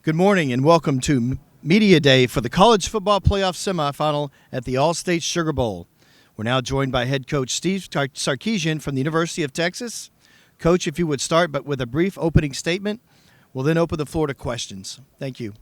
Good morning and welcome to Media Day for the College Football Playoff Semifinal at the All-State Sugar Bowl. We're now joined by head coach Steve Sarkisian from the University of Texas. Coach, if you would start but with a brief opening statement, we'll then open the floor to questions. Thank you.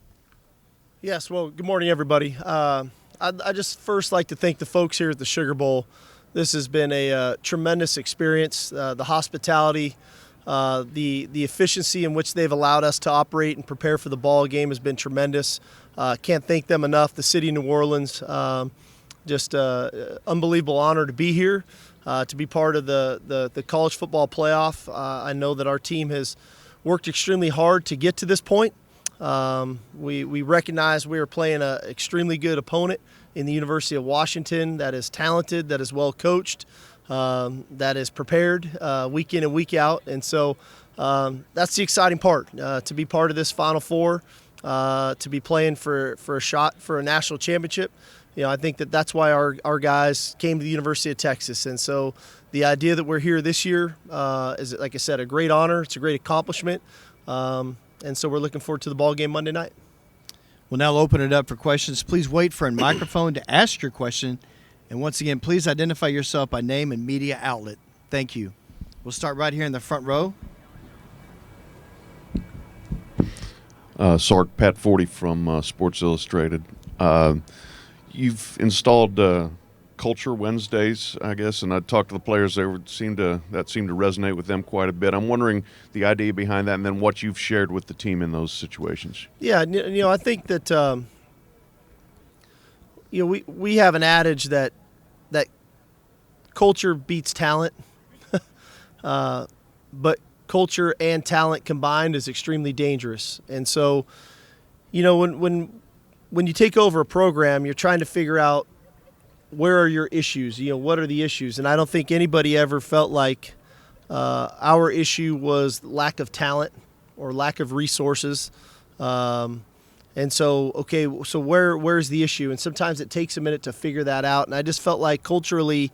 Yes, well, good morning, everybody. I'd just first like to thank the folks here at the Sugar Bowl. This has been a tremendous experience. The hospitality, the efficiency in which they've allowed us to operate and prepare for the ball game has been tremendous. Can't thank them enough. The city of New Orleans, just unbelievable honor to be here, to be part of the college football playoff. I know that our team has worked extremely hard to get to this point. We recognize we are playing an extremely good opponent in the University of Washington that is talented, that is well coached, that is prepared week in and week out. And so that's the exciting part, to be part of this Final Four, to be playing for a shot for a national championship. You know, I think that's why our guys came to the University of Texas. And so the idea that we're here this year is, like I said, a great honor. It's a great accomplishment. And so we're looking forward to the ball game Monday night. We'll now open it up for questions. Please wait for a microphone to ask your question. And once again, please identify yourself by name and media outlet. Thank you. We'll start right here in the front row. Sark, Pat 40 from Sports Illustrated. You've installed Culture Wednesdays, I guess, and I talked to the players. That seemed to resonate with them quite a bit. I'm wondering the idea behind that, and then what you've shared with the team in those situations. Yeah, I think that we have an adage that culture beats talent, but culture and talent combined is extremely dangerous. And so, when you take over a program, you're trying to figure out where are your issues? What are the issues? And I don't think anybody ever felt like our issue was lack of talent or lack of resources. And so where's the issue? And sometimes it takes a minute to figure that out. And I just felt like culturally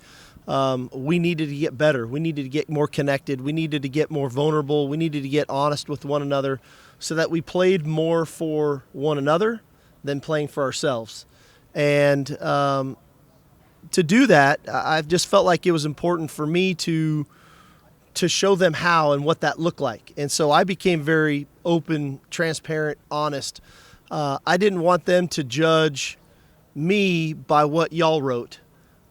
we needed to get better. We needed to get more connected. We needed to get more vulnerable. We needed to get honest with one another so that we played more for one another than playing for ourselves. And to do that, I've just felt like it was important for me to show them how and what that looked like. And so I became very open, transparent, honest. I didn't want them to judge me by what y'all wrote.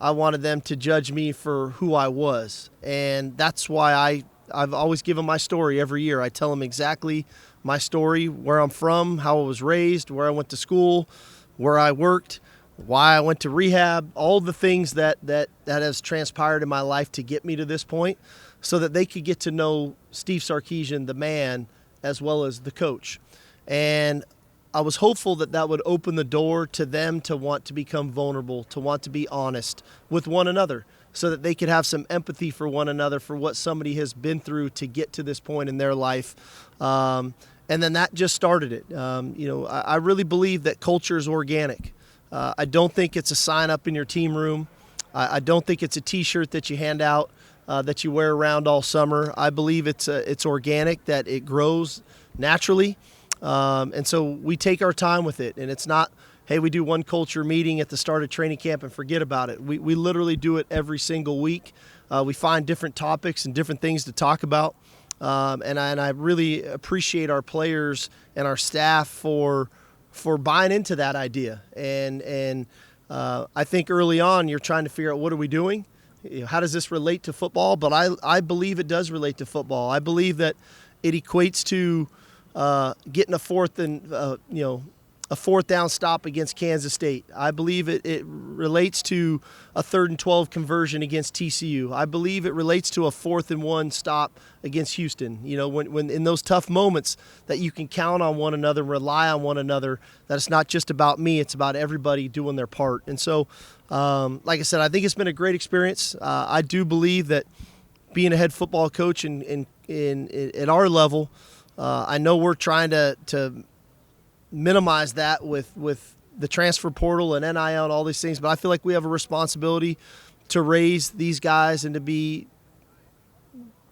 I wanted them to judge me for who I was. And that's why I've always given my story every year. I tell them exactly my story, where I'm from, how I was raised, where I went to school, where I worked, why I went to rehab, all the things that has transpired in my life to get me to this point, so that they could get to know Steve Sarkisian, the man, as well as the coach. And I was hopeful that would open the door to them to want to become vulnerable, to want to be honest with one another, so that they could have some empathy for one another for what somebody has been through to get to this point in their life. And then that just started it. I really believe that culture is organic. I don't think it's a sign up in your team room. I don't think it's a T-shirt that you hand out that you wear around all summer. I believe it's organic, that it grows naturally. And so we take our time with it. And it's not, hey, we do one culture meeting at the start of training camp and forget about it. We literally do it every single week. We find different topics and different things to talk about. And I really appreciate our players and our staff for buying into that idea. And I think early on you're trying to figure out, what are we doing? How does this relate to football? But I believe it does relate to football. I believe that it equates to getting a fourth down stop against Kansas State. I believe it relates to a 3rd and 12 conversion against TCU. I believe it relates to a 4th and 1 stop against Houston. When in those tough moments that you can count on one another, rely on one another, that it's not just about me, it's about everybody doing their part. And so, like I said, I think it's been a great experience. I do believe that being a head football coach at our level, I know we're trying to minimize that with the transfer portal and NIL and all these things, but I feel like we have a responsibility to raise these guys and to be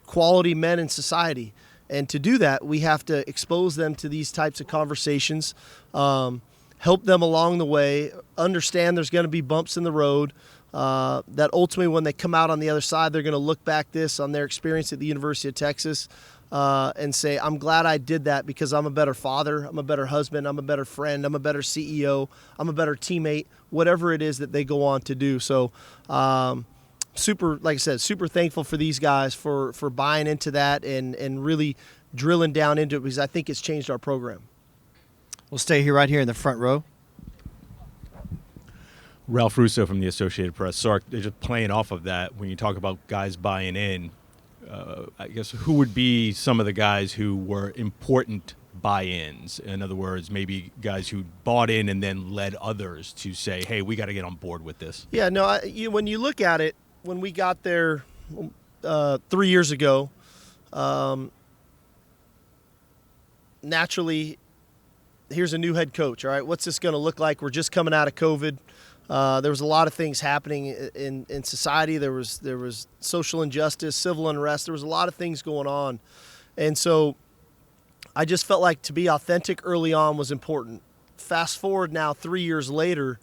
quality men in society. And to do that, we have to expose them to these types of conversations, help them along the way, understand there's going to be bumps in the road, that ultimately when they come out on the other side, they're going to look back this on their experience at the University of Texas and say, I'm glad I did that because I'm a better father, I'm a better husband, I'm a better friend, I'm a better CEO, I'm a better teammate, whatever it is that they go on to do. So super, like I said, super thankful for these guys for buying into that and really drilling down into it because I think it's changed our program. We'll stay here right here in the front row. Ralph Russo from the Associated Press. Sark, just playing off of that, when you talk about guys buying in, I guess who would be some of the guys who were important buy-ins? In other words, maybe guys who bought in and then led others to say, hey, we got to get on board with this. Yeah, no, when you look at it, when we got there 3 years ago, naturally, here's a new head coach, all right? What's this going to look like? We're just coming out of COVID. There was a lot of things happening in society. There was social injustice, civil unrest. There was a lot of things going on. And so I just felt like to be authentic early on was important. Fast forward now 3 years later,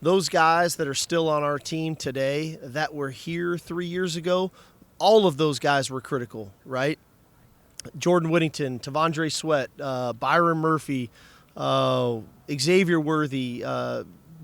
those guys that are still on our team today that were here 3 years ago, all of those guys were critical, right? Jordan Whittington, Tavondre Sweat, Byron Murphy, Xavier Worthy,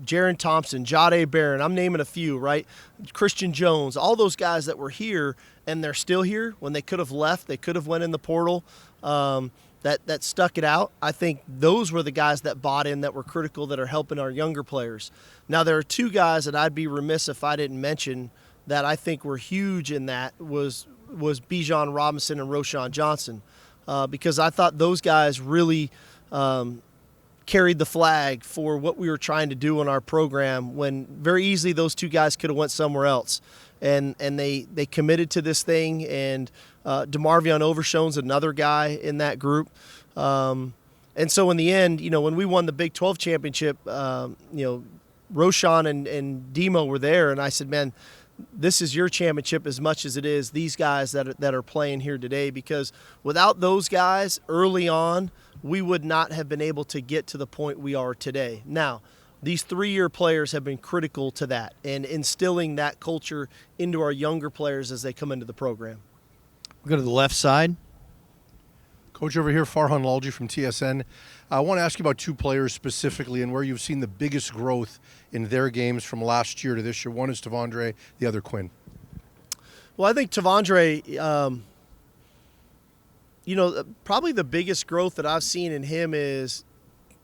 Jaron Thompson, Jade Barron, I'm naming a few, right? Christian Jones, all those guys that were here and they're still here when they could have left, they could have went in the portal, that stuck it out. I think those were the guys that bought in, that were critical, that are helping our younger players. Now, there are two guys that I'd be remiss if I didn't mention that I think were huge in that was Bijan Robinson and Roschon Johnson, because I thought those guys really carried the flag for what we were trying to do in our program when very easily those two guys could have went somewhere else. And they committed to this thing, and DeMarvion Overshone's another guy in that group. And so in the end, when we won the Big 12 championship, Roschon and Demo were there, and I said, man, this is your championship as much as it is these guys that are playing here today, because without those guys early on, we would not have been able to get to the point we are today. Now, these 3-year players have been critical to that and instilling that culture into our younger players as they come into the program. We'll go to the left side. Coach over here, Farhan Lalji from TSN. I want to ask you about two players specifically and where you've seen the biggest growth in their games from last year to this year. One is Tavondre, the other Quinn. Well, I think Tavondre, probably the biggest growth that I've seen in him is,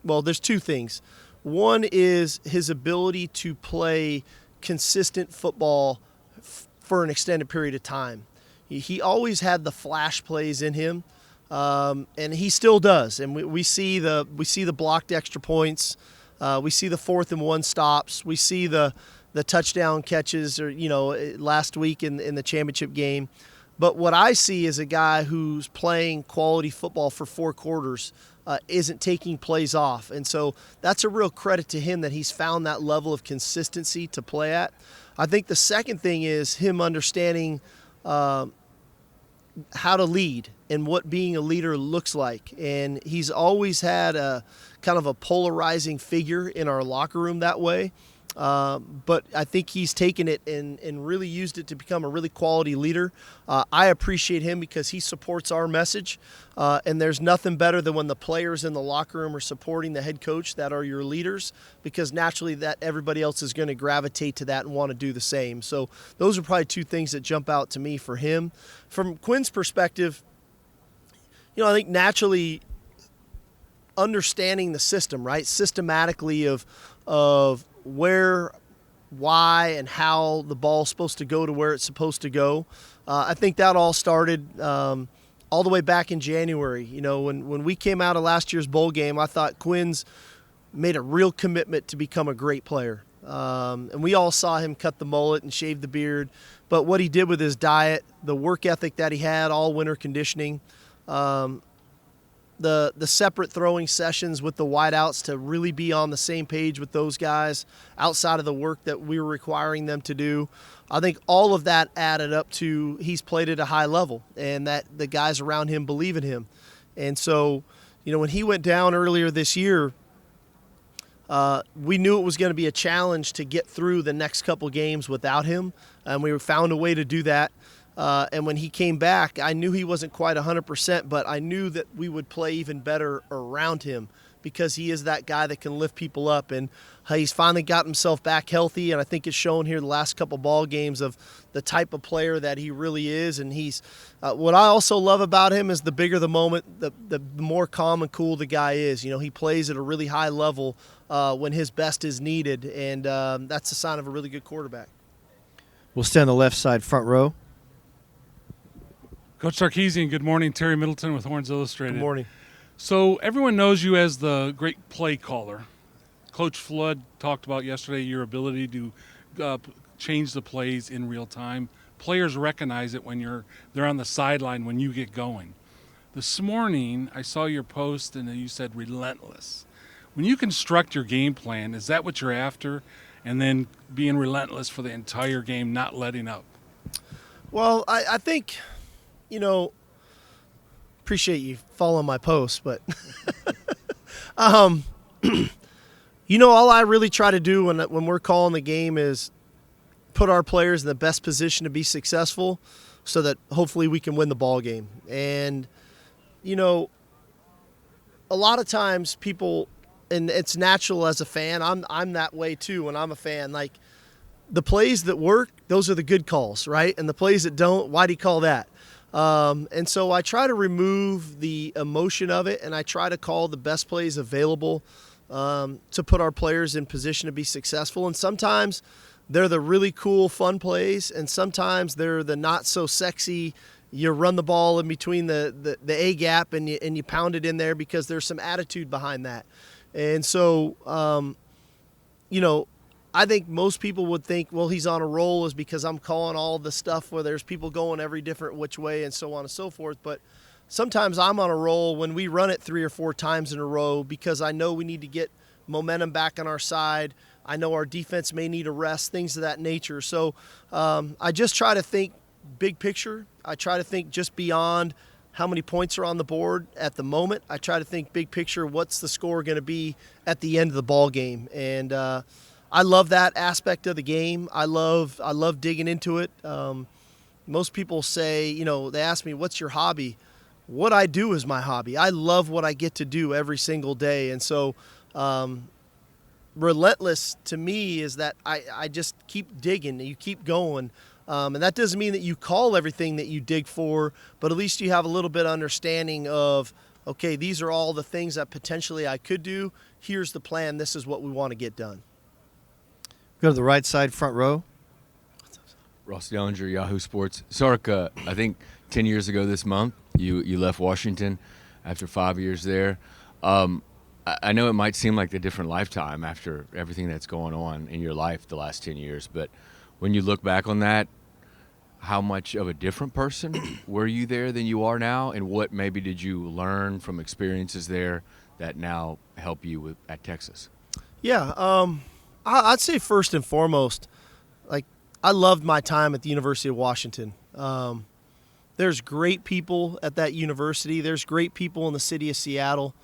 well, there's two things. One is his ability to play consistent football for an extended period of time. He always had the flash plays in him, and he still does. And we see the blocked extra points. We see the 4th and 1 stops. We see the touchdown catches, or last week in the championship game. But what I see is a guy who's playing quality football for 4 quarters, isn't taking plays off. And so that's a real credit to him that he's found that level of consistency to play at. I think the second thing is him understanding how to lead and what being a leader looks like. And he's always had a kind of a polarizing figure in our locker room that way. But I think he's taken it and really used it to become a really quality leader. I appreciate him because he supports our message. And there's nothing better than when the players in the locker room are supporting the head coach that are your leaders, because naturally that everybody else is going to gravitate to that and want to do the same. So those are probably two things that jump out to me for him. From Quinn's perspective, I think naturally understanding the system, right? Systematically of where, why, and how the ball's supposed to go to where it's supposed to go. I think that all started all the way back in January. When we came out of last year's bowl game, I thought Quinn's made a real commitment to become a great player. And we all saw him cut the mullet and shave the beard. But what he did with his diet, the work ethic that he had, all winter conditioning, the separate throwing sessions with the wideouts to really be on the same page with those guys outside of the work that we were requiring them to do. I think all of that added up to he's played at a high level and that the guys around him believe in him. And so, when he went down earlier this year, we knew it was going to be a challenge to get through the next couple games without him, and we found a way to do that. And when he came back, I knew he wasn't quite 100%, but I knew that we would play even better around him because he is that guy that can lift people up. And he's finally got himself back healthy, and I think it's shown here the last couple ball games of the type of player that he really is. And he's what I also love about him is the bigger the moment, the more calm and cool the guy is. He plays at a really high level when his best is needed, and that's a sign of a really good quarterback. We'll stay on the left side, front row. Coach Sarkisian, good morning. Terry Middleton with Horns Illustrated. Good morning. So everyone knows you as the great play caller. Coach Flood talked about yesterday your ability to change the plays in real time. Players recognize it when they're on the sideline when you get going. This morning, I saw your post and you said relentless. When you construct your game plan, is that what you're after? And then being relentless for the entire game, not letting up? Well, I think, appreciate you following my post, but all I really try to do when we're calling the game is put our players in the best position to be successful so that hopefully we can win the ball game. And, a lot of times people, and it's natural as a fan, I'm that way too when I'm a fan, like the plays that work, those are the good calls, right? And the plays that don't, why do you call that? And so I try to remove the emotion of it, and I try to call the best plays available to put our players in position to be successful. And sometimes they're the really cool, fun plays, and sometimes they're the not so sexy. You run the ball in between the A gap and you pound it in there because there's some attitude behind that. And so, I think most people would think, well, he's on a roll is because I'm calling all the stuff where there's people going every different which way and so on and so forth. But sometimes I'm on a roll when we run it 3 or 4 times in a row because I know we need to get momentum back on our side. I know our defense may need a rest, things of that nature. So I just try to think big picture. I try to think just beyond how many points are on the board at the moment. I try to think big picture, what's the score going to be at the end of the ball game. And I love that aspect of the game. I love digging into it. Most people say, they ask me, what's your hobby? What I do is my hobby. I love what I get to do every single day. And so relentless to me is that I just keep digging. You keep going. And that doesn't mean that you call everything that you dig for, but at least you have a little bit of understanding of, okay, these are all the things that potentially I could do. Here's the plan. This is what we want to get done. Go to the right side, front row. Ross Dellinger, Yahoo Sports. Sark, I think 10 years ago this month, you left Washington after 5 years there. I know it might seem like a different lifetime after everything that's going on in your life the last 10 years, but when you look back on that, how much of a different person were you there than you are now, and what maybe did you learn from experiences there that now help you at Texas? Yeah, I'd say first and foremost, like I loved my time at the University of Washington. There's great people at that university. There's great people in the city of Seattle.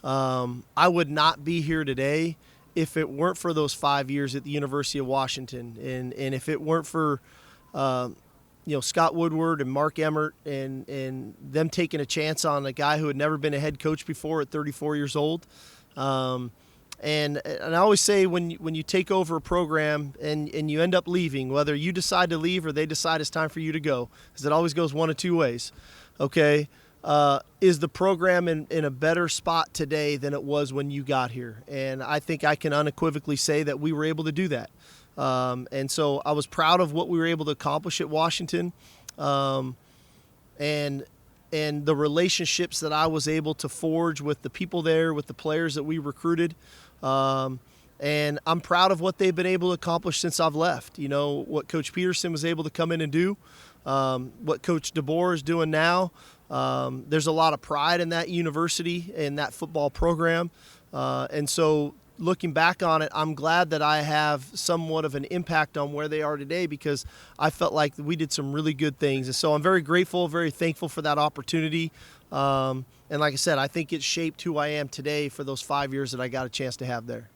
I would not be here today if it weren't for those 5 years at the University of Washington, and if it weren't for Scott Woodward and Mark Emmert and them taking a chance on a guy who had never been a head coach before at 34 years old. And I always say when you take over a program and you end up leaving, whether you decide to leave or they decide it's time for you to go, because it always goes one of two ways, okay, is the program in a better spot today than it was when you got here? And I think I can unequivocally say that we were able to do that. And so I was proud of what we were able to accomplish at Washington, and the relationships that I was able to forge with the people there, with the players that we recruited. And I'm proud of what they've been able to accomplish since I've left. What Coach Peterson was able to come in and do, what Coach DeBoer is doing now. There's a lot of pride in that university and that football program. And so looking back on it, I'm glad that I have somewhat of an impact on where they are today, because I felt like we did some really good things. And so I'm very grateful, very thankful for that opportunity. And like I said, I think it shaped who I am today for those 5 years that I got a chance to have there.